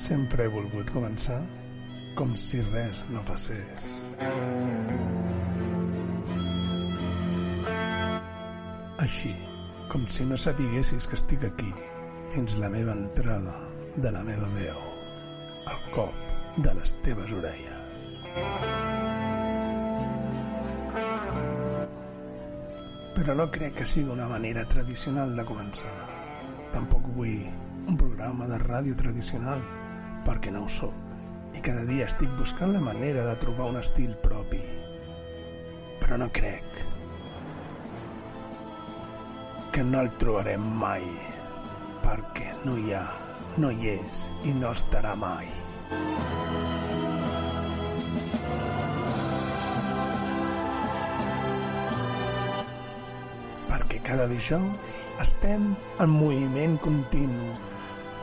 Sempre he volgut començar com si res no passés. Així, com si no sapiguessis que estic aquí, fins la meva entrada de la meva veu, el cop de les teves orelles. Però no crec que sigui una manera tradicional de començar. Tampoc vull un programa de ràdio tradicional, perquè no ho soc, i cada dia estic buscant la manera de trobar un estil propi. Però no crec que no el trobarem mai, perquè no hi ha, no hi és i no estarà mai. Perquè cada dijous estem en moviment continu,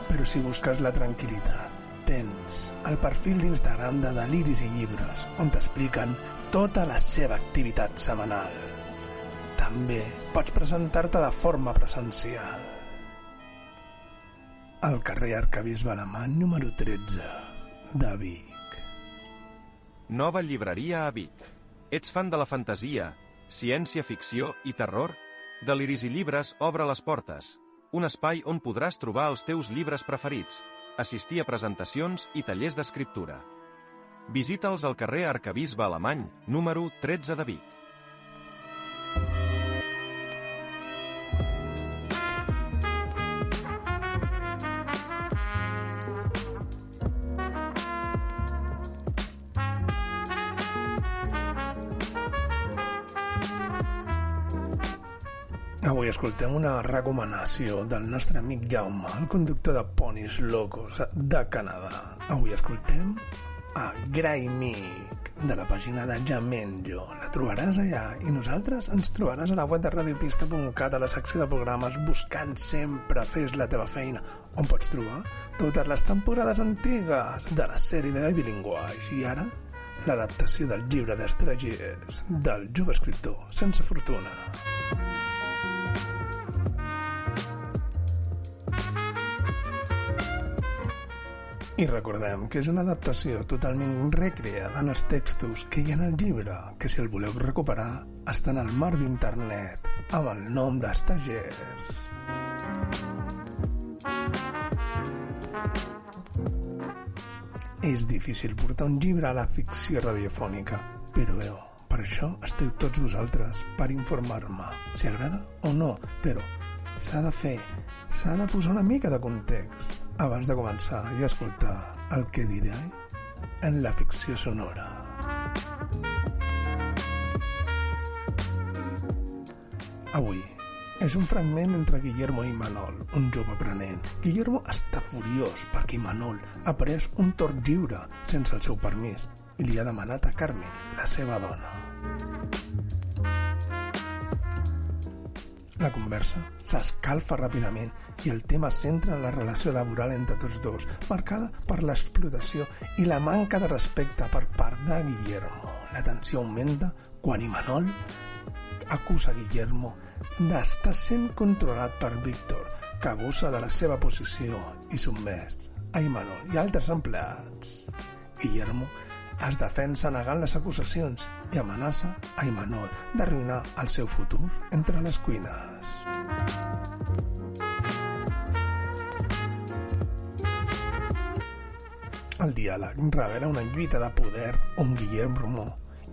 però si busques la tranquil·litat, tens el perfil d'Instagram de Deliris i Llibres, on t'expliquen tota la seva activitat setmanal. També pots presentar-te de forma presencial. Al carrer Arquebisbe Alemany número 13 de Vic. Nova llibreria a Vic. Ets fan de la fantasia, ciència-ficció i terror? Deliris i Llibres obre les portes. Un espai on podràs trobar els teus llibres preferits, assistir a presentacions i tallers d'escriptura. Visita'ls al carrer Arquebisbe Alemany, número 13 de Vic. Avui escoltem una recomanació del nostre amic Jaume, el conductor de Ponis Locos de Canadà. Avui escoltem a Grey Mick, de la pàgina de Jamenjo. La trobaràs allà i nosaltres ens trobaràs a la web de radiopista.cat a la secció de programes Buscant sempre fes la teva feina, on pots trobar totes les temporades antigues de la sèrie de Bilingüage i ara l'adaptació del llibre d'Estrangers del jove escriptor sense fortuna. I recordem que és una adaptació totalment recreada en els textos que hi ha en el llibre, que si el voleu recuperar estan al mar d'internet amb el nom d'Estrangers. És difícil portar un llibre a la ficció radiofònica, però per això esteu tots vosaltres, per informar-me si agrada o no, però s'ha de fer, s'ha de posar una mica de context abans de començar i escoltar el que diré en la ficció sonora. Avui és un fragment entre Guillermo i Manol, un jove aprenent. Guillermo està furiós perquè Manol ha pres un tort lliure sense el seu permís i li ha demanat a Carmen, la seva dona. La conversa s'escalfa ràpidament i el tema es centra en la relació laboral entre tots dos, marcada per l'explotació i la manca de respecte per part de Guillermo. La tensió augmenta quan Imanol acusa Guillermo d'estar sent controlat per Víctor, que abusa de la seva posició i sotmès a Imanol i altres empleats. Guillermo es defensa negant les acusacions i amenaça a Imanol d'arruïnar el seu futur entre les cuines. El diàleg revela una lluita de poder on Guillermo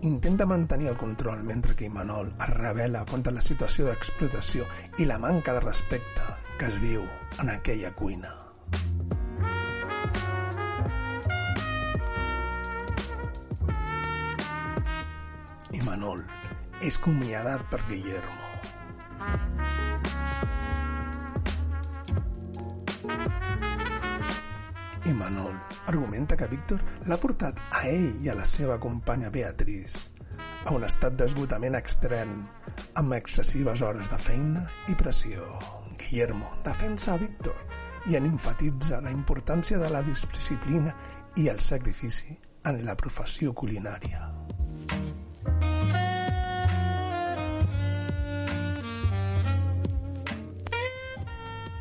intenta mantenir el control mentre que Imanol es rebel·la contra la situació d'explotació i la manca de respecte que es viu en aquella cuina. Imanol és comiadat per Guillermo. Imanol argumenta que Víctor l'ha portat a ell i a la seva companya Beatriz a un estat d'esgotament extrem amb excessives hores de feina i pressió. Guillermo defensa a Víctor i en enfatitza la importància de la disciplina i el sacrifici en la professió culinària.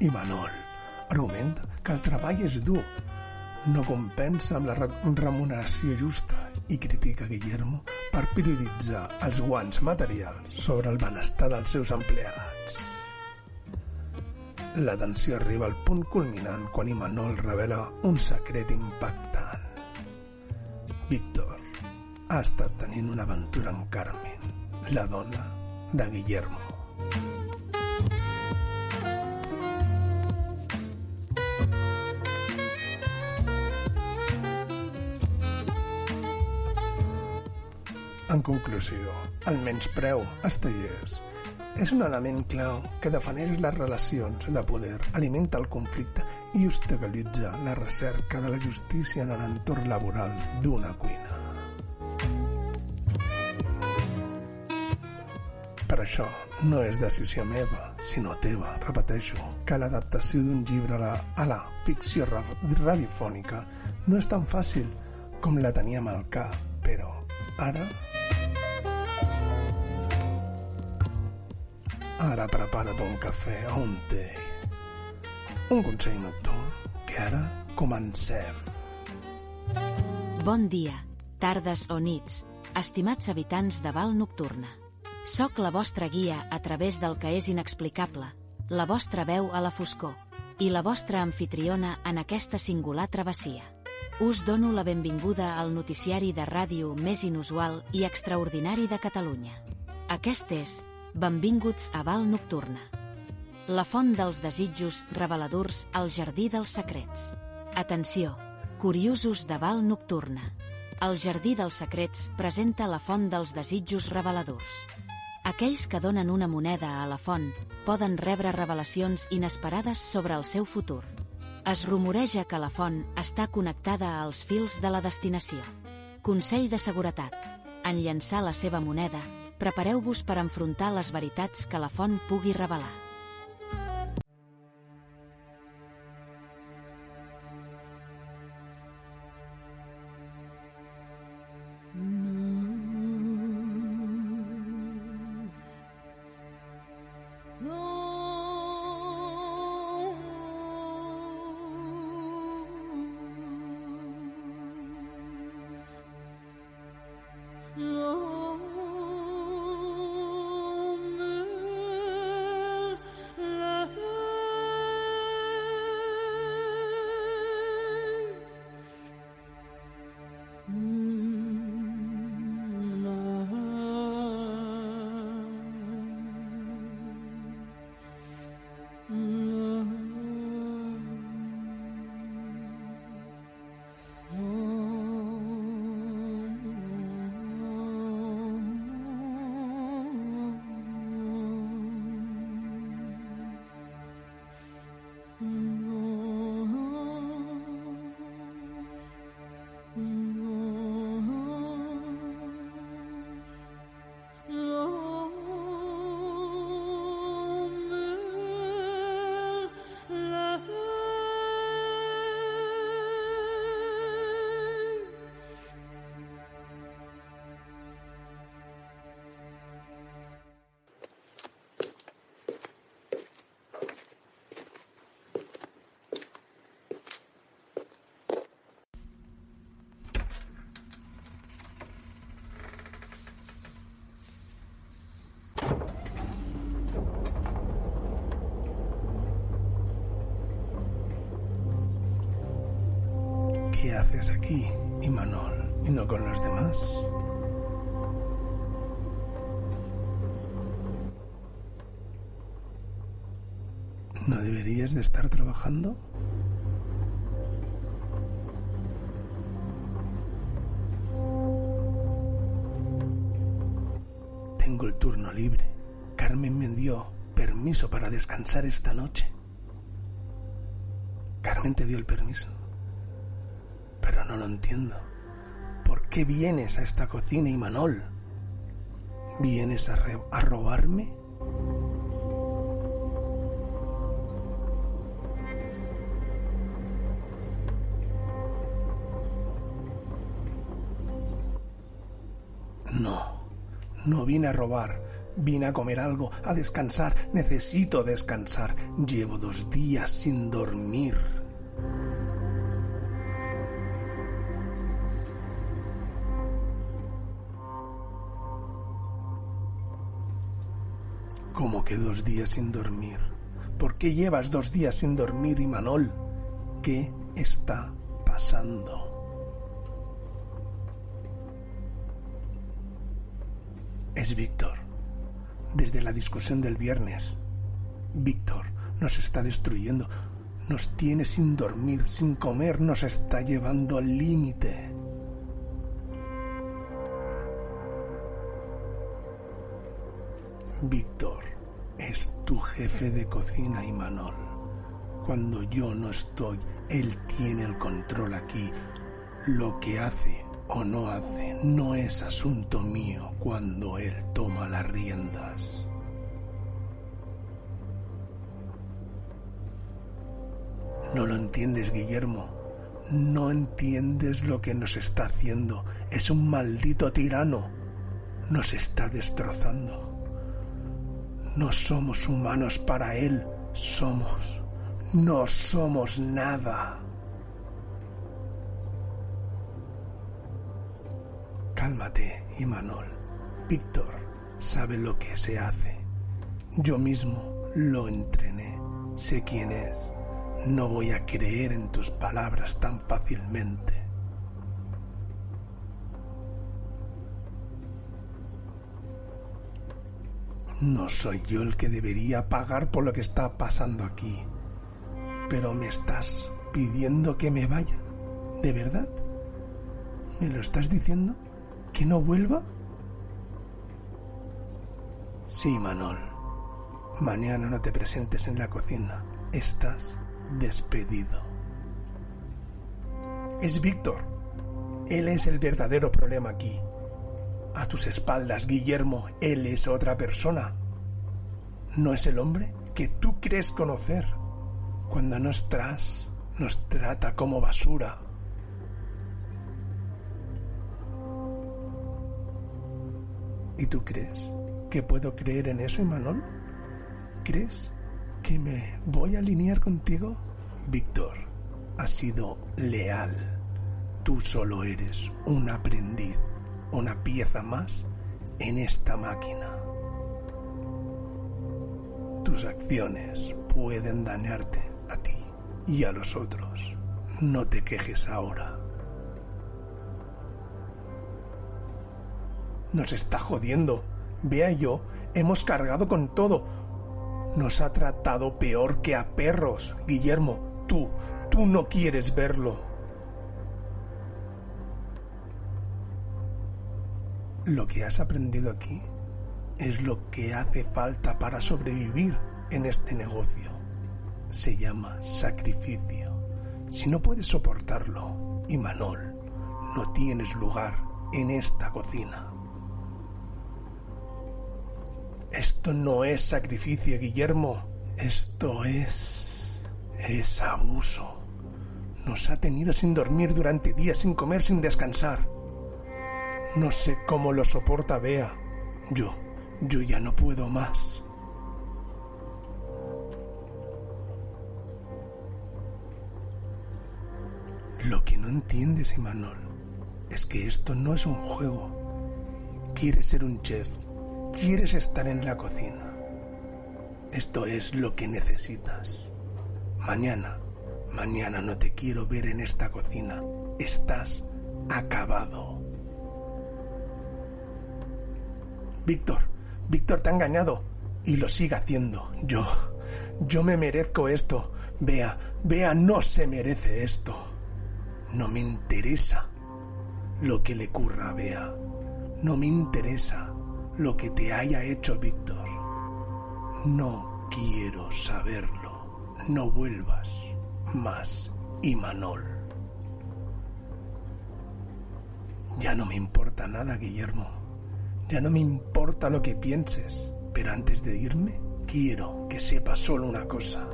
Imanol argumenta que el treball és dur, no compensa amb la remuneració justa i critica Guillermo per prioritzar els guanys materials sobre el benestar dels seus empleats. La tensió arriba al punt culminant quan Imanol revela un secret impactant. Víctor ha estat tenint una aventura amb Carmen, la dona de Guillermo. En conclusió, el menyspreu als tallers és un element clau que defineix les relacions de poder, alimenta el conflicte i obstaculitza la recerca de la justícia en l'entorn laboral d'una cuina. Per això, no és decisió meva, sinó teva, repeteixo, que l'adaptació d'un llibre a la ficció radiofònica no és tan fàcil com la teníem al cap, però Ara prepara't un cafè o un té. Un consell nocturn, que ara comencem. Bon dia, tardes o nits, estimats habitants de Val Nocturna. Soc la vostra guia a través del que és inexplicable, la vostra veu a la foscor i la vostra anfitriona en aquesta singular travessia. Us dono la benvinguda al noticiari de ràdio més inusual i extraordinari de Catalunya. Aquest és Benvinguts a Val Nocturna. La font dels desitjos reveladors al jardí dels secrets. Atenció, curiosos de Val Nocturna. El jardí dels secrets presenta la font dels desitjos reveladors. Aquells que donen una moneda a la font poden rebre revelacions inesperades sobre el seu futur. Es rumoreja que la font està connectada als fils de la destinació. Consell de seguretat. En llançar la seva moneda, prepareu-vos per enfrontar les veritats que la font pugui revelar. ¿Qué haces aquí, Imanol, y no con los demás? ¿No deberías de estar trabajando? Tengo el turno libre. Carmen me dio permiso para descansar esta noche. Carmen te dio el permiso. Pero no lo entiendo. ¿Por qué vienes a esta cocina, Imanol? ¿Vienes a robarme? No vine a robar, vine a comer algo, a descansar. Necesito descansar. Llevo 2 días sin dormir. ¿Cómo que 2 días sin dormir? ¿Por qué llevas 2 días sin dormir, Imanol? ¿Qué está pasando? Es Víctor. Desde la discusión del viernes. Víctor nos está destruyendo. Nos tiene sin dormir, sin comer, nos está llevando al límite. Víctor es tu jefe de cocina, Imanol. Cuando yo no estoy, él tiene el control aquí. Lo que hace o no hace no es asunto mío cuando él toma las riendas. No lo entiendes, Guillermo. No entiendes lo que nos está haciendo. Es un maldito tirano. Nos está destrozando. No somos humanos para él. No somos nada. Cálmate, Imanol. Víctor sabe lo que se hace. Yo mismo lo entrené. Sé quién es. No voy a creer en tus palabras tan fácilmente. No soy yo el que debería pagar por lo que está pasando aquí. Pero me estás pidiendo que me vaya. ¿De verdad? ¿Me lo estás diciendo? ¿Que no vuelva? Sí, Manol. Mañana no te presentes en la cocina. Estás despedido. Es Víctor. Él es el verdadero problema aquí. A tus espaldas, Guillermo, él es otra persona. No es el hombre que tú crees conocer. Cuando no estás, nos trata como basura. ¿Y tú crees que puedo creer en eso, Imanol? ¿Crees que me voy a alinear contigo? Víctor, has sido leal. Tú solo eres un aprendiz, una pieza más en esta máquina. Tus acciones pueden dañarte a ti y a los otros. No te quejes ahora. Nos está jodiendo. Vea y yo, hemos cargado con todo. Nos ha tratado peor que a perros. Guillermo, tú no quieres verlo. Lo que has aprendido aquí es lo que hace falta para sobrevivir en este negocio. Se llama sacrificio. Si no puedes soportarlo, Imanol, no tienes lugar en esta cocina. Esto no es sacrificio, Guillermo. Esto es abuso. Nos ha tenido sin dormir durante días, sin comer, sin descansar. No sé cómo lo soporta Bea. Yo ya no puedo más. Lo que no entiendes, Imanol, es que esto no es un juego. Quieres ser un chef. Quieres estar en la cocina. Esto es lo que necesitas. Mañana no te quiero ver en esta cocina. Estás acabado. Víctor te ha engañado y lo sigue haciendo. Yo me merezco esto. Bea no se merece esto. No me interesa lo que le ocurra a Bea. No me interesa lo que te haya hecho Víctor. No quiero saberlo. No vuelvas más, Imanol. Ya no me importa nada, Guillermo. Ya no me importa lo que pienses. Pero antes de irme, quiero que sepas solo una cosa.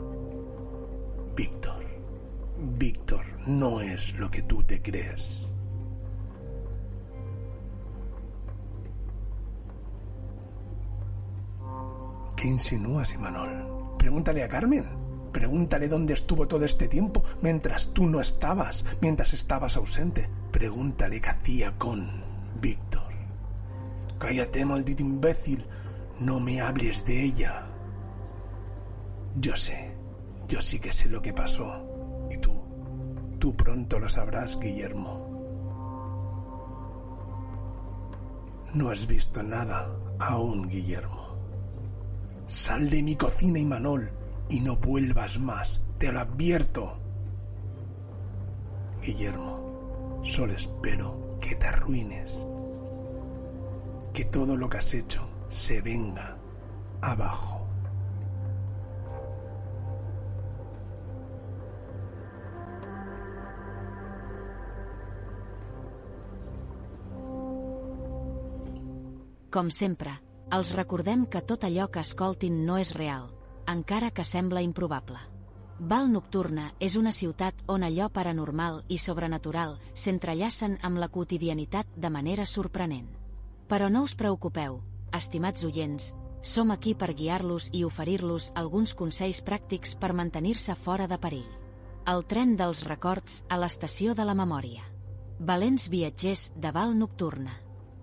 Víctor no es lo que tú te crees. ¿Qué insinúas, Imanol? Pregúntale a Carmen. Pregúntale dónde estuvo todo este tiempo mientras tú no estabas, mientras estabas ausente. Pregúntale qué hacía con Víctor. Cállate, maldito imbécil. No me hables de ella. Yo sí que sé lo que pasó. Y tú pronto lo sabrás, Guillermo. No has visto nada aún, Guillermo. Sal de mi cocina, Imanol, y no vuelvas más, te lo advierto. Guillermo, solo espero que te arruines. Que todo lo que has hecho se venga abajo. Com sempre, els recordem que tot allò que escoltin no és real, encara que sembla improbable. Val Nocturna és una ciutat on allò paranormal i sobrenatural s'entrellacen amb la quotidianitat de manera sorprenent. Però no us preocupeu, estimats oients, som aquí per guiar-los i oferir-los alguns consells pràctics per mantenir-se fora de perill. El tren dels records a l'estació de la memòria. Valents viatgers de Val Nocturna.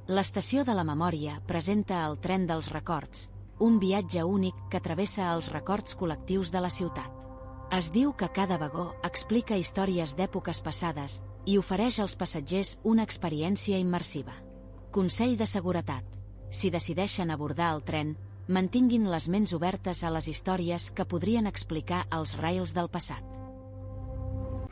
L'estació de la memòria presenta el tren dels records, un viatge únic que travessa els records col·lectius de la ciutat. Es diu que cada vagó explica històries d'èpoques passades i ofereix als passatgers una experiència immersiva. Consell de seguretat. Si decideixen abordar el tren, mantinguin les ments obertes a les històries que podrien explicar els rails del passat.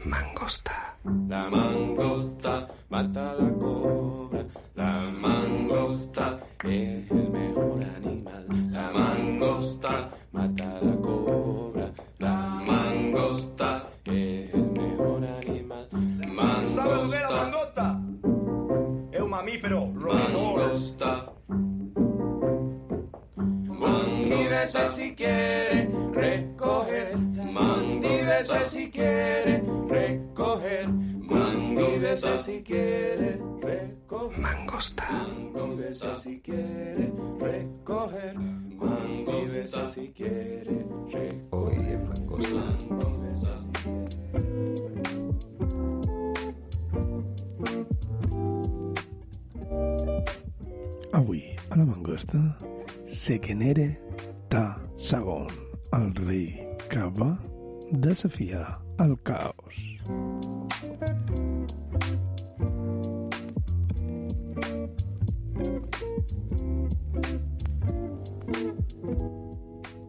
Mangosta. La mangosta mata la cobra. La mangosta es el mejor animal. La mangosta mata la cobra. La mangosta es el mejor animal. Mangosta. ¿Sabe lo que es la mangosta? Es un mamífero roedor. Mangosta. Mándese si quiere recoger. Mándese si quiere recoger. Mándese si quiere recoger. Mangosta. Mándese si quiere recoger. Mándese si quiere recoger. Oye, mangosta. Mándese si Avui, a la Mangosta, Sekenere Ta Sagon, el rei que va desafiar el caos.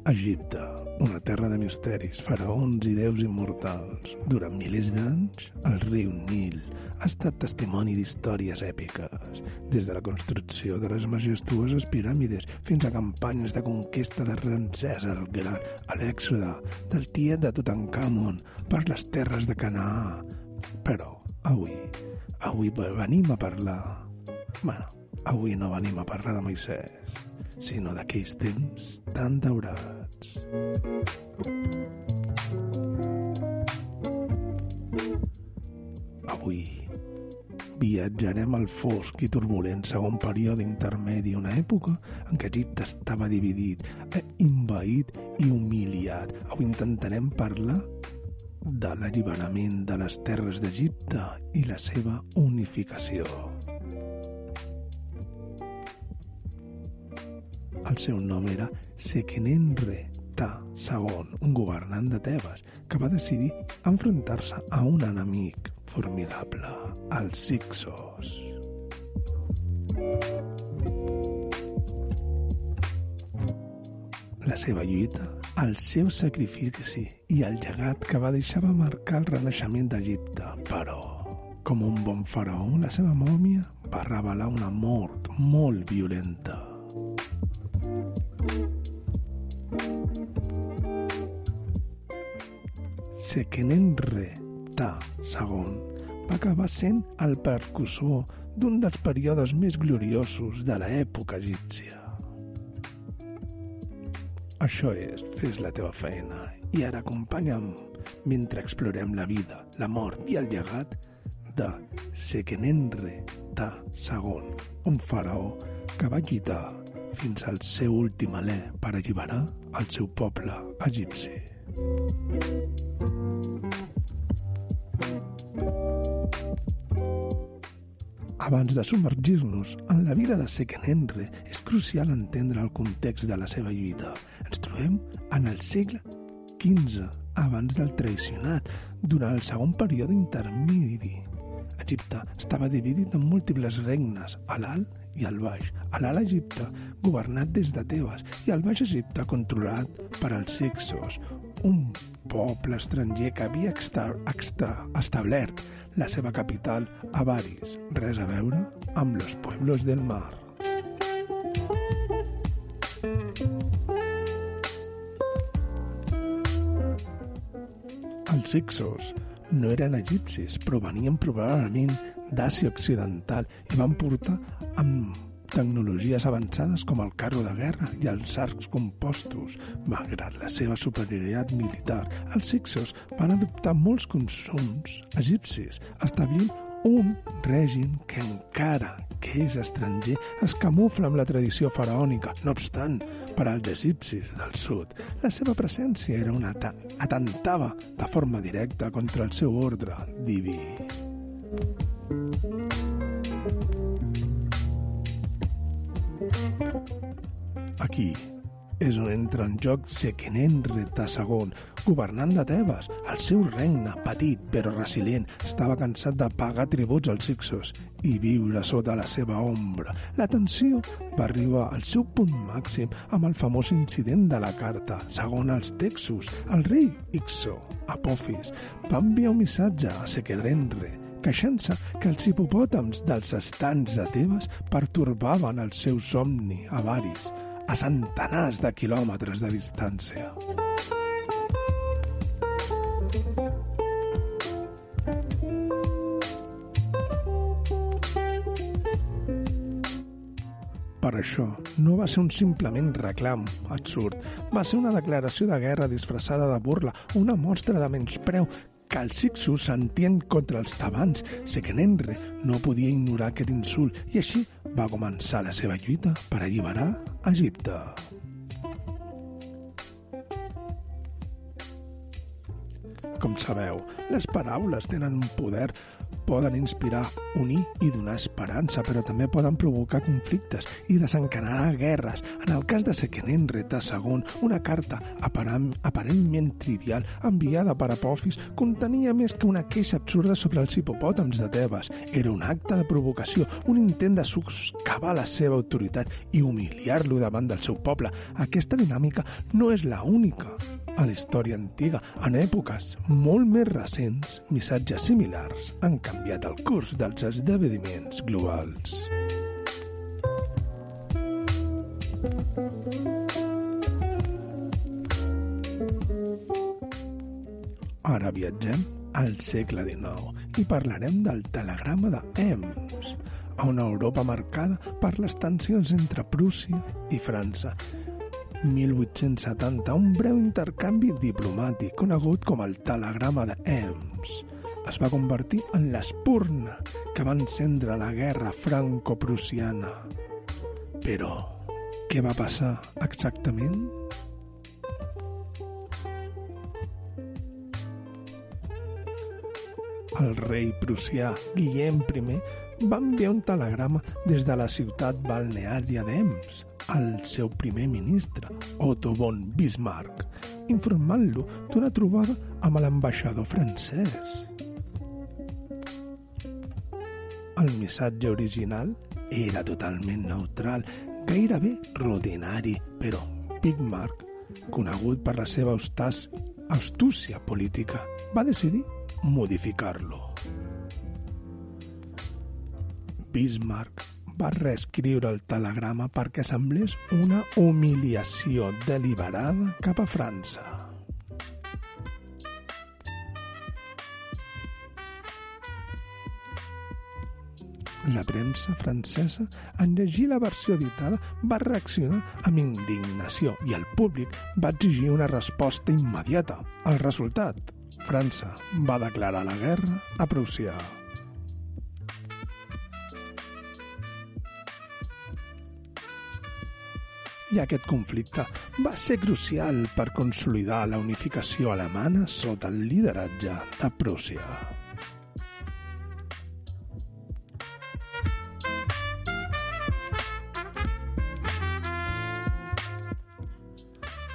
Egipte, una terra de misteris, faraons i déus immortals. Durant milers d'anys, el riu Nil ha estat testimoni d'històries èpiques, des de la construcció de les majestuoses piràmides fins a campanyes de conquesta de Ramsès el Gran, a l'èxode del tiet de Tutankamon per les terres de Canaà. Però avui venim a parlar... avui no venim a parlar de Moisès, sinó d'aquells temps tan daurats. Avui viatjarem al fosc i turbulent segon període intermedi, una època en què Egipte estava dividit, envaït i humiliat. Avui intentarem parlar de l'alliberament de les terres d'Egipte i la seva unificació. El seu nom era Sekenenre Ta Sagon, un governant de Tebes, que va decidir enfrontar-se a un enemic formidable, els Hyksos. La seva lluita, el seu sacrifici i el llegat que va deixar va marcar el renaixement d'Egipte, però, com un bon faraó, la seva mòmia va revelar una mort molt violenta. Sekenenre Ta Sagon va acabar sent el precursor d'un dels períodes més gloriosos de l'època egípcia. Això és, fes la teva feina i ara acompanya'm mentre explorem la vida, la mort i el llegat de Sekenenre Ta Sagon, un faraó que va lluitar fins al seu últim alè per alliberar el seu poble egipci. Abans de submergir-nos en la vida de Seqenenre, és crucial entendre el context de la seva lluita. Ens trobem en el segle XV, abans del traicionat, durant el segon període intermedi. Egipte estava dividit en múltiples regnes, a l'alt i al baix. A l'alt Egipte, governat des de Tebes, i al baix Egipte, controlat per als Hyksos, un poble estranger que havia establert la seva capital a Avaris, res a veure amb los pueblos del mar. Els Hyksos no eren egipcis, però venien probablement d'Àsia Occidental i van portar amb tecnologies avançades com el carro de guerra i els arcs compostos. Malgrat la seva superioritat militar, els Hyksos van adoptar molts consums egipcis, establint un règim que encara que és estranger es camufla amb la tradició faraònica. No obstant, per als egipcis del sud, la seva presència era atentava de forma directa contra el seu ordre diví. Aquí és on entra en joc Seqenenre II, governant de Tebes. El seu regne, petit però resilient, estava cansat de pagar tributs als Hyksos i viure sota la seva ombra. La tensió va arribar al seu punt màxim amb el famós incident de la carta. Segons els textos, el rei Hykso, Apophis, va enviar un missatge a Seqenenre queixant-se que els hipopòtams dels estants de Tebes pertorbaven el seu somni a Avaris, a centenars de quilòmetres de distància. Per això, no va ser un simplement reclam absurd, va ser una declaració de guerra disfressada de burla, una mostra de menyspreu que els Hyksos sentien contra els tebans. Seqenenre no podia ignorar aquest insult i així va començar la seva lluita per alliberar Egipte. Com sabeu, les paraules tenen un poder. Poden inspirar, unir i donar esperança, però també poden provocar conflictes i desencadenar guerres. En el cas de Seqenenre II, una carta aparentment trivial enviada per Apophis contenia més que una queixa absurda sobre els hipopòtams de Tebes. Era un acte de provocació, un intent de soscavar la seva autoritat i humiliar-lo davant del seu poble. Aquesta dinàmica no és la única a la història antiga. En èpoques molt més recents, missatges similars han canviat el curs dels esdeveniments globals. Ara viatgem al segle XIX i parlarem del telegrama d'Ems, a una Europa marcada per les tensions entre Prússia i França. 1870, un breu intercanvi diplomàtic conegut com el telegrama d'Ems es va convertir en l'espurna que va encendre la guerra franco-prussiana. Però, què va passar exactament? El rei prussià Guillem I va enviar un telegrama des de la ciutat balneària d'Ems al seu primer ministre, Otto von Bismarck, informant-lo d'una trobada amb l'ambaixador francès. El missatge original era totalment neutral, gairebé rutinari, però Bismarck, conegut per la seva astúcia política, va decidir modificar-lo. Bismarck va reescriure el telegrama perquè semblés una humiliació deliberada cap a França. La premsa francesa, en llegir la versió editada, va reaccionar amb indignació i el públic va exigir una resposta immediata. El resultat, França va declarar la guerra a Prússia. I aquest conflicte va ser crucial per consolidar la unificació alemanya sota el lideratge de Prússia.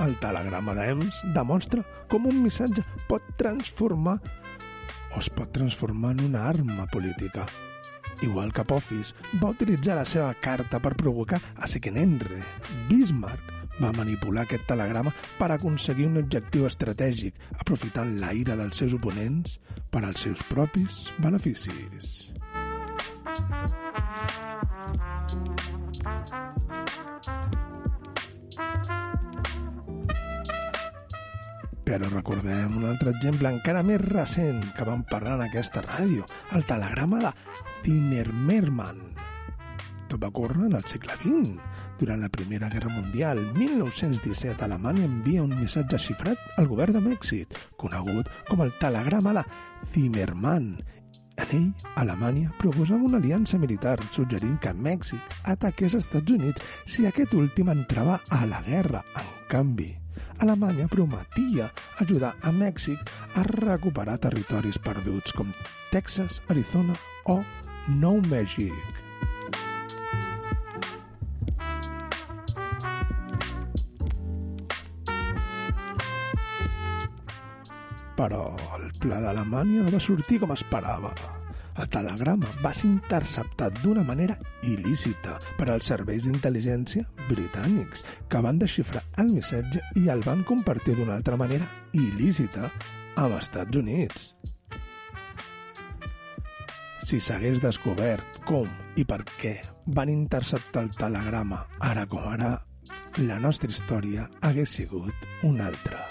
El telegrama d'Ems demostra com un missatge pot transformar o es pot transformar en una arma política. Igual que Apophis va utilitzar la seva carta per provocar a Sekenenre, Bismarck va manipular aquest telegrama per aconseguir un objectiu estratègic, aprofitant la ira dels seus oponents per als seus propis beneficis. Però recordem un altre exemple encara més recent que vam parlar en aquesta ràdio, el telegrama de Zimmermann. Tot va ocórrer en el segle XX. Durant la Primera Guerra Mundial, 1917, Alemanya envia un missatge xifrat al govern de Mèxic, conegut com el telegrama de Zimmermann. En ell, Alemanya proposava una aliança militar, suggerint que Mèxic ataqués als Estats Units si aquest últim entrava a la guerra. En canvi, Alemanya prometia ajudar a Mèxic a recuperar territoris perduts com Texas, Arizona o Nou Mèxic. Però el pla d'Alemanya no va sortir com esperava. El telegrama va ser interceptat d'una manera il·lícita per als serveis d'intel·ligència britànics, que van desxifrar el missatge i el van compartir d'una altra manera il·lícita amb els Estats Units. Si s'hagués descobert com i per què van interceptar el telegrama ara com ara, la nostra història hagués sigut una altra.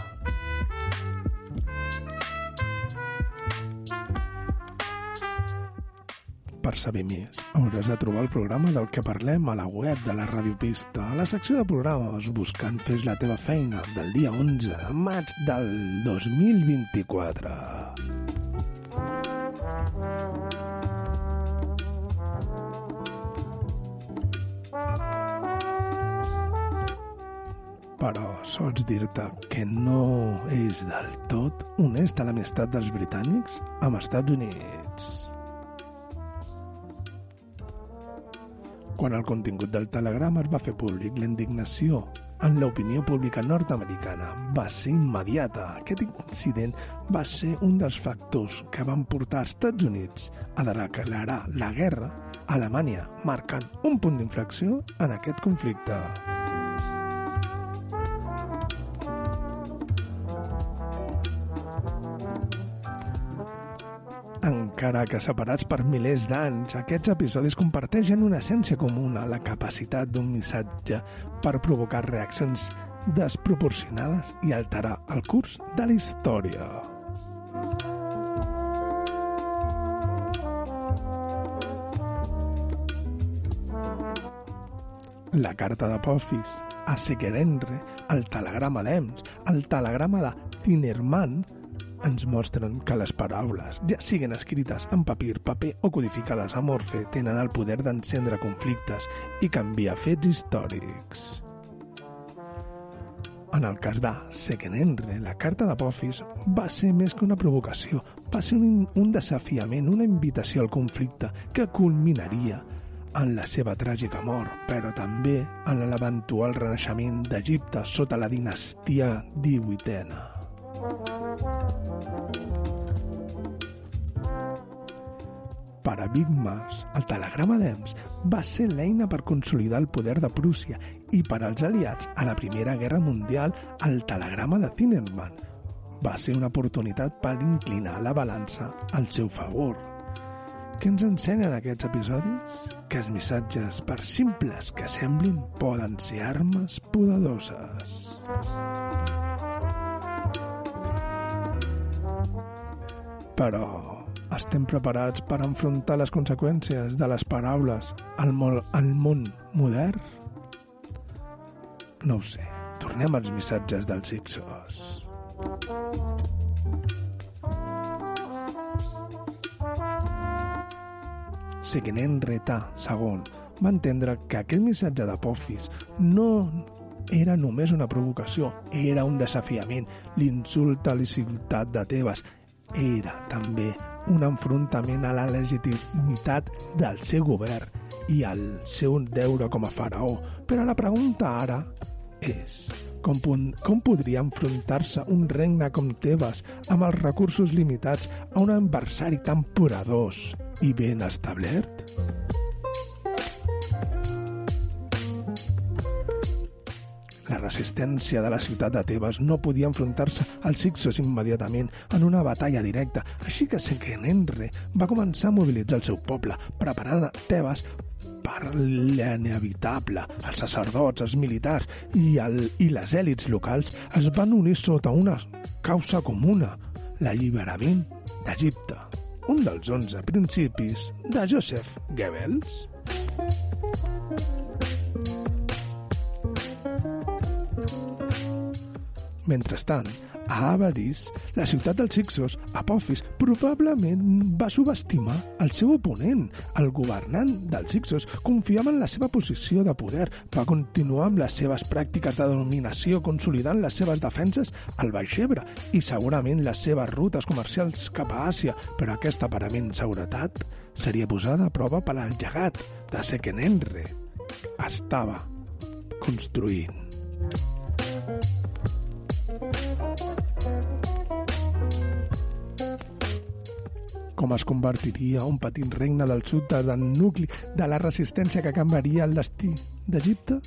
Per saber més, hauràs de trobar el programa del que parlem a la web de la Ràdio Pista, a la secció de programes, buscant Fes la teva feina, del dia 11 de maig del 2024. Però sols dir-te que no és del tot honesta l'amistat dels britànics amb els Estats Units. Quan el contingut del telegrama es va fer públic, la indignació en l'opinió pública nord-americana va ser immediata. Aquest incident va ser un dels factors que van portar als Estats Units a declarar la guerra a Alemanya, marcant un punt d'inflexió en aquest conflicte. Encara que separats per milers d'anys, aquests episodis comparteixen una essència comuna, la capacitat d'un missatge per provocar reaccions desproporcionades i alterar el curs de la història. La carta d'Apophis, a Sekenenre, el telegrama d'Ems, el telegrama de Zimmermann, ens mostren que les paraules, ja siguin escrites en paper o codificades a morfe, tenen el poder d'encendre conflictes i canviar fets històrics. En el cas de Sekenenre, la carta d'Apophis va ser més que una provocació, va ser un desafiament, una invitació al conflicte que culminaria en la seva tràgica mort, però també en l'eventual renaixement d'Egipte sota la dinastia 18a. Per a Bismarck, el telegrama d'Ems va ser l'eina per consolidar el poder de Prússia i per als aliats a la Primera Guerra Mundial, el telegrama de Zimmermann va ser una oportunitat per inclinar la balança al seu favor. Què ens ensenyen aquests episodis? Que els missatges, per simples que semblin, poden ser armes poderoses. Però estem preparats per enfrontar les conseqüències de les paraules al món modern? No ho sé. Tornem als missatges dels Ixos. Sekenenre II va entendre que aquell missatge d'Apophis no era només una provocació, era un desafiament. L'insult a la ciutat de Tebes era també un enfrontament a la legitimitat del seu govern i al seu deure com a faraó. Però la pregunta ara és: Com podria enfrontar-se un regne com Tebes amb els recursos limitats a un adversari tan poderós i ben establert? La resistència de la ciutat de Tebes no podia enfrontar-se als Hicsos immediatament en una batalla directa, així que Seqenenre va començar a mobilitzar el seu poble, preparant a Tebes per l'inevitable. Els sacerdots, els militars i les èlits locals es van unir sota una causa comuna, l'alliberament d'Egipte, un dels 11 principis de Joseph Goebbels. Mentrestant, a Avaris, la ciutat dels Hicsos, Apophis, probablement va subestimar el seu oponent. El governant dels Hicsos confiava en la seva posició de poder, va continuar amb les seves pràctiques de dominació, consolidant les seves defenses al Baix Ebre i segurament les seves rutes comercials cap a Àsia, però aquesta aparent seguretat seria posada a prova per al llegat de Seqenenre. Estava construint. Com es convertiria un petit regne del sud del nucli de la resistència que canviaria el destí d'Egipte?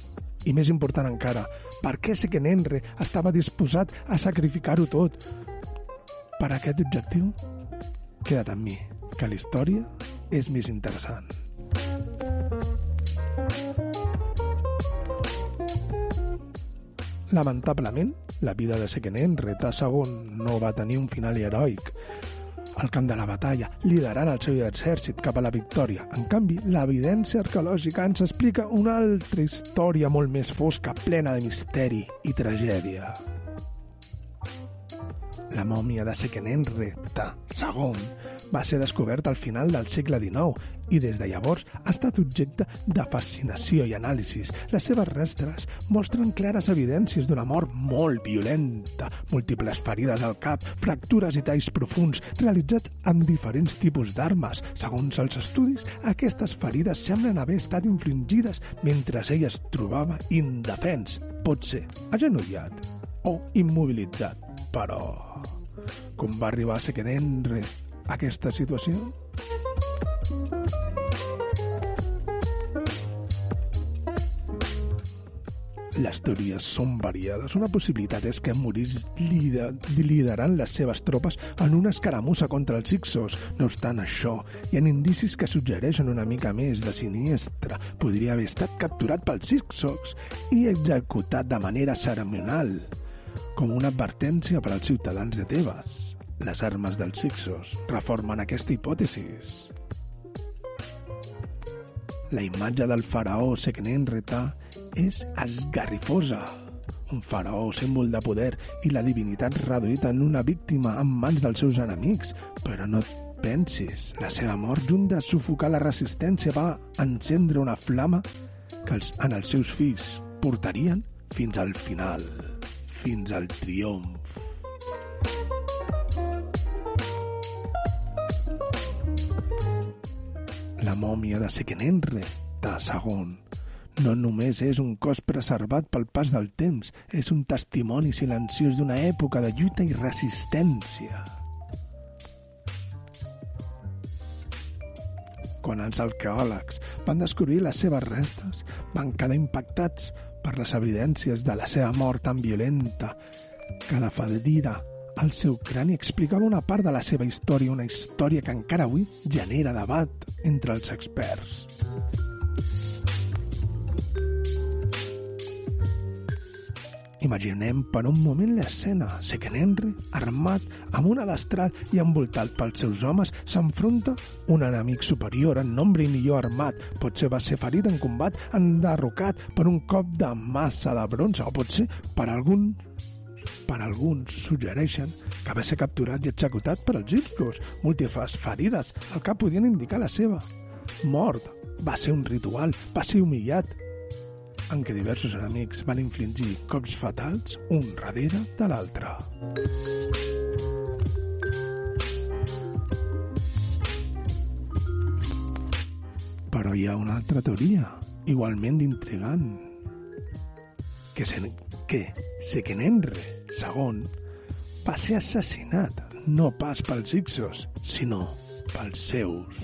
I més important encara, per què Seqenenre estava disposat a sacrificar-ho tot per aquest objectiu? Queda't amb mi, que la història és més interessant. Lamentablement, la vida de Seqenenre II no va tenir un final heroic al camp de la batalla, liderant el seu exèrcit cap a la victòria. En canvi, l'evidència arqueològica ens explica una altra història molt més fosca, plena de misteri i tragèdia. La mòmia de Seqenenre II va ser descoberta al final del segle XIX i des de llavors ha estat objecte de fascinació i anàlisis. Les seves restes mostren clares evidències d'una mort molt violenta, múltiples ferides al cap, fractures i talls profunds realitzats amb diferents tipus d'armes. Segons els estudis, aquestes ferides semblen haver estat infligides mentre ell es trobava indefens, pot ser agenollat o immobilitzat. Però com va arribar Seqenenre a aquesta situació? Les teories són variades. Una possibilitat és que morís liderant les seves tropes en una escaramussa contra els Hicsos. No obstant això, hi ha indicis que suggereixen una mica més de siniestre. Podria haver estat capturat pels Hicsos i executat de manera ceremonial, com una advertència per als ciutadans de Tebes. Les armes dels Hicsos reformen aquesta hipòtesi. La imatge del faraó Seqenenre és esgarrifosa. Un faraó, símbol de poder i la divinitat reduït en una víctima en mans dels seus enemics. Però no et pensis, la seva mort, junt de sufocar la resistència, va encendre una flama que en els seus fills portarien fins al final, fins al triomf. La mòmia de Seqenenre II no només és un cos preservat pel pas del temps, és un testimoni silenciós d'una època de lluita i resistència. Quan els arqueòlegs van descobrir les seves restes, van quedar impactats per les evidències de la seva mort tan violenta que la ferida al seu crani explicava una part de la seva història, una història que encara avui genera debat entre els experts. Imaginem per un moment l'escena. Seqenenre, armat amb una destral i envoltat pels seus homes, s'enfronta un enemic superior en nombre i millor armat. Potser va ser ferit en combat, enderrocat per un cop de massa de bronze, o potser per alguns suggereixen que va ser capturat i executat per als Hicsos. Múltiples ferides al cap podien indicar la seva mort. Va ser un ritual, va ser humillat, en què diversos enemics van infligir cops fatals un darrere de l'altre. Però hi ha una altra teoria, igualment intrigant. que Seqenenre II va ser assassinat no pas pels Hicsos, sinó pels seus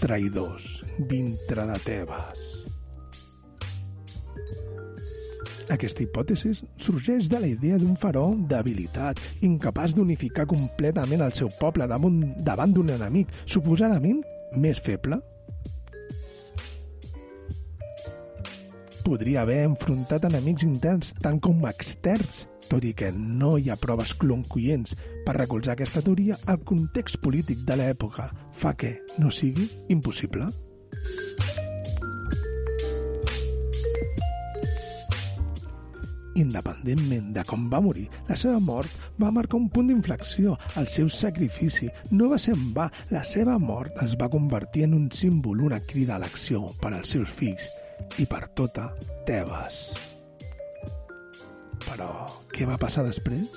traïdors dintre de Tebes. Aquesta hipòtesi sorgeix de la idea d'un faraó debilitat, incapaç d'unificar completament el seu poble davant d'un enemic suposadament més feble. Podria haver enfrontat enemics interns tant com externs, tot i que no hi ha proves concloents per recolzar aquesta teoria, el context polític de l'època fa que no sigui impossible. Independentment de com va morir, la seva mort va marcar un punt d'inflexió. El seu sacrifici no va ser en va. La seva mort es va convertir en un símbol, una crida a l'acció per als seus fills i per tota Tebes. Però què va passar després?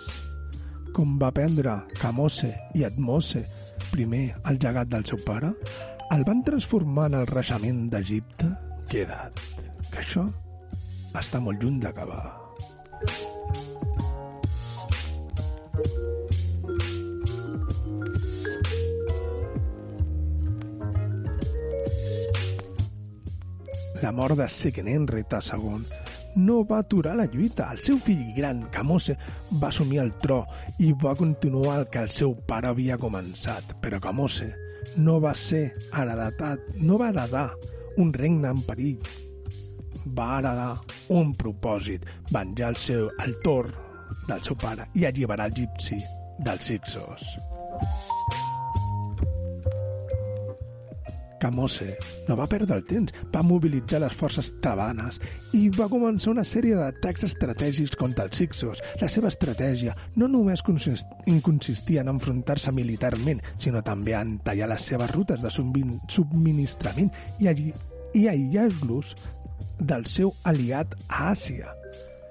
Com va prendre Kamose i Atmose primer el llegat del seu pare? El van transformar en el regiment d'Egipte? Queda't, que això està molt lluny d'acabar. La mort de Seqenenre II no va aturar la lluita. El seu fill gran, Kamose, va assumir el tro i va continuar el que el seu pare havia començat. Però Kamose no va heredar un regne en perill. Va heredar un propòsit, venjar el torn del seu pare i alliberar el egipci dels Hicsos. Kamose no va perdre el temps, va mobilitzar les forces tebanes i va començar una sèrie d'atacs estratègics contra els Hicsos. La seva estratègia no només consistia en enfrontar-se militarment, sinó també en tallar les seves rutes de subministrament i aïllar-los del seu aliat a Àsia.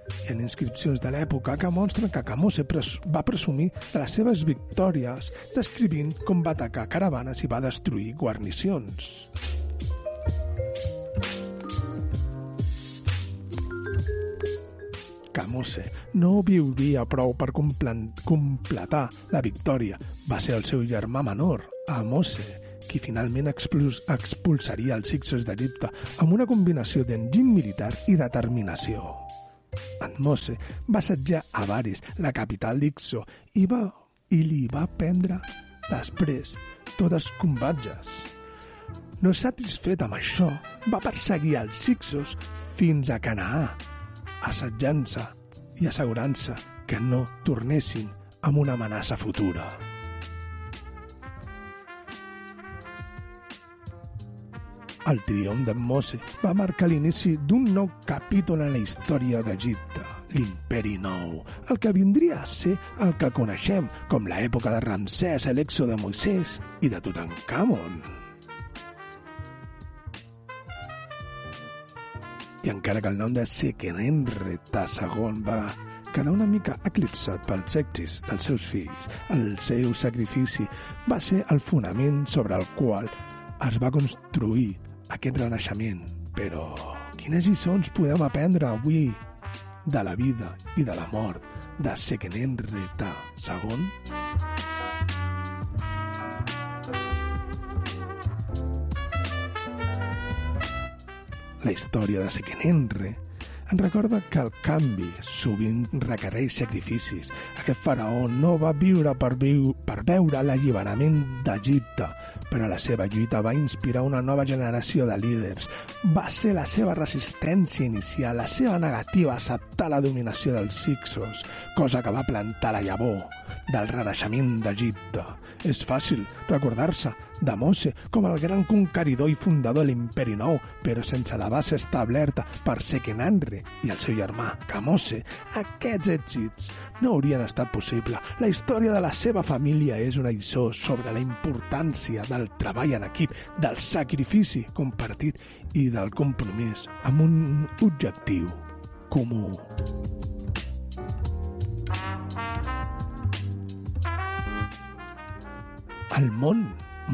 Hi ha inscripcions de l'època que mostren que Kamose va presumir de les seves victòries, descrivint com va atacar caravanes i va destruir guarnicions. Kamose no viuria prou per completar la victòria. Va ser el seu germà menor, Ahmose, qui finalment expulsaria els Hicsos d'Egipte amb una combinació d'enginy militar i determinació. Ahmose va assetjar Avaris, la capital d'Hicso, i li va prendre després totes Combatges. No satisfet amb això, va perseguir els Hicsos fins a Canaà, assetjant-se i assegurant-se que no tornessin amb una amenaça futura. El triomf d'Ahmose va marcar l'inici d'un nou capítol en la història d'Egipte, l'Imperi Nou, el que vindria a ser el que coneixem com l'època de Ramsès, l'èxode de Moisès i de Tutankamon. I encara que el nom de Seqenenre II va quedar una mica eclipsat pels èxits dels seus fills, el seu sacrifici va ser el fonament sobre el qual es va construir aquest renaixement. Però quines lliçons podem aprendre avui de la vida i de la mort de Seqenenre II? La història de Seqenenre ens recorda que el canvi sovint requereix sacrificis. Aquest faraó no va viure per veure l'alliberament d'Egipte, però la seva lluita va inspirar una nova generació de líders. Va ser la seva resistència inicial, la seva negativa a acceptar la dominació dels Hicsos, cosa que va plantar la llavor del renaixement d'Egipte. És fàcil recordar-se d'Ahmose com el gran conqueridor i fundador de l'Imperi Nou, però sense la base establerta per Seqenenre i el seu germà Kamose, aquests èxits no haurien estat possibles. La història de la seva família és una lliçó sobre la importància del treball en equip, del sacrifici compartit i del compromís amb un objectiu comú. El món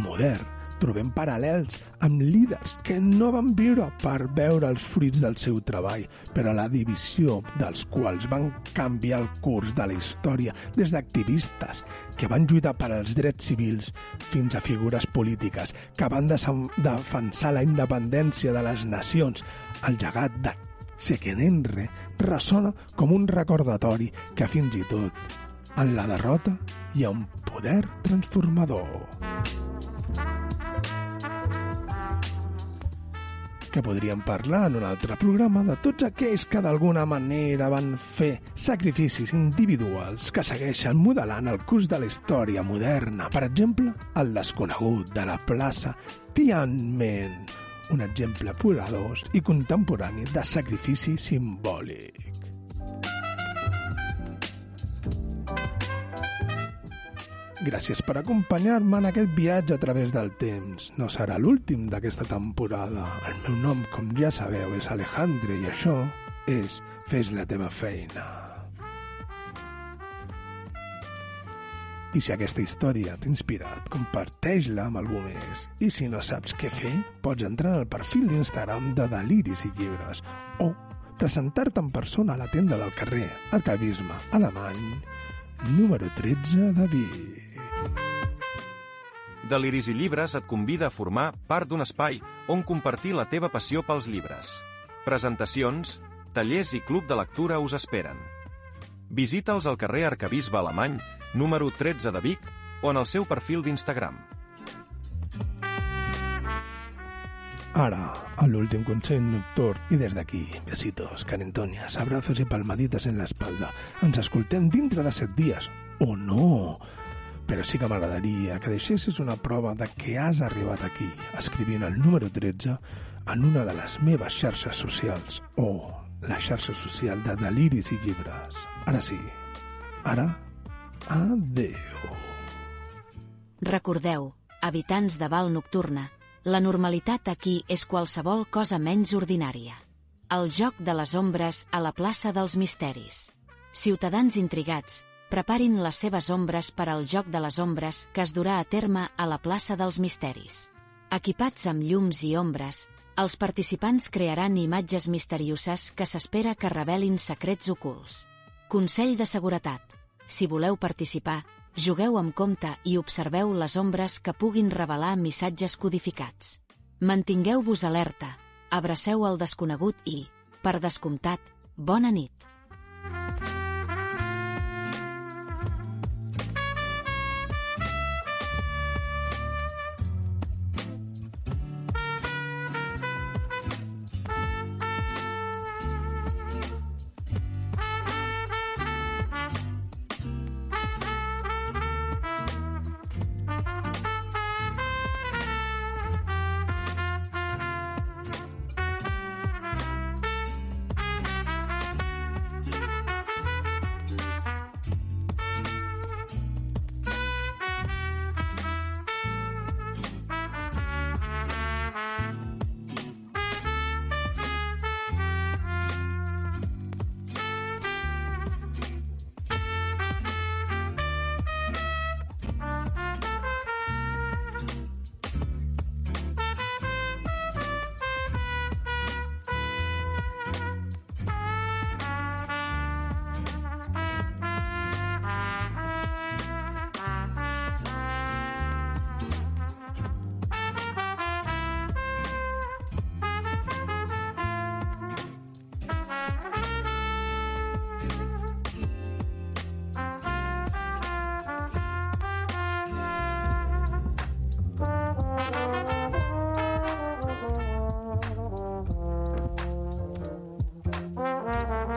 modern trobem paral·lels amb líders que no van viure per veure els fruits del seu treball, però la divisió dels quals van canviar el curs de la història des d'activistes que van lluitar per als drets civils fins a figures polítiques que van defensar la independència de les nacions. El llegat de Sekenenre ressona com un recordatori que fins i tot en la derrota hi ha un poder transformador. Que podríem parlar en un altre programa de tots aquells que d'alguna manera van fer sacrificis individuals que segueixen modelant el curs de la història moderna. Per exemple, el desconegut de la plaça Tiananmen, un exemple poderós i contemporani de sacrifici simbòlic. Gràcies per acompanyar-me en aquest viatge a través del temps. No serà l'últim d'aquesta temporada. El meu nom, com ja sabeu, és Alejandre i això és Fes la teva feina. I si aquesta història t'ha inspirat, comparteix-la amb algú més. I si no saps què fer, pots entrar al perfil d'Instagram de Deliris i Llibres o presentar-te en persona a la tenda del carrer Arquebisbe Alemany, número 13 de Vic. Deliris i Llibres et convida a formar part d'un espai on compartir la teva passió pels llibres. Presentacions, tallers i club de lectura us esperen. Visita'ls al carrer Arquebisbe Alemany, número 13 de Vic, o en el seu perfil d'Instagram. Ara, a l'últim consell nocturn, i des d'aquí, besitos, carentonias, abrazos i palmadites en l'espalda. Ens escoltem dintre de 7 dies, o no! Però sí que m'agradaria que deixessis una prova de que has arribat aquí, escrivint el número 13 en una de les meves xarxes socials, o la xarxa social de Deliris i Llibres. Ara sí, ara, adeu. Recordeu, habitants de Val Nocturna, la normalitat aquí és qualsevol cosa menys ordinària. El joc de les ombres a la plaça dels misteris. Ciutadans intrigats, preparin les seves ombres per al joc de les ombres que es durà a terme a la plaça dels misteris. Equipats amb llums i ombres, els participants crearan imatges misterioses que s'espera que revelin secrets ocults. Consell de seguretat. Si voleu participar, jugueu amb compte i observeu les ombres que puguin revelar missatges codificats. Mantingueu-vos alerta, abraceu el desconegut i, per descomptat, bona nit.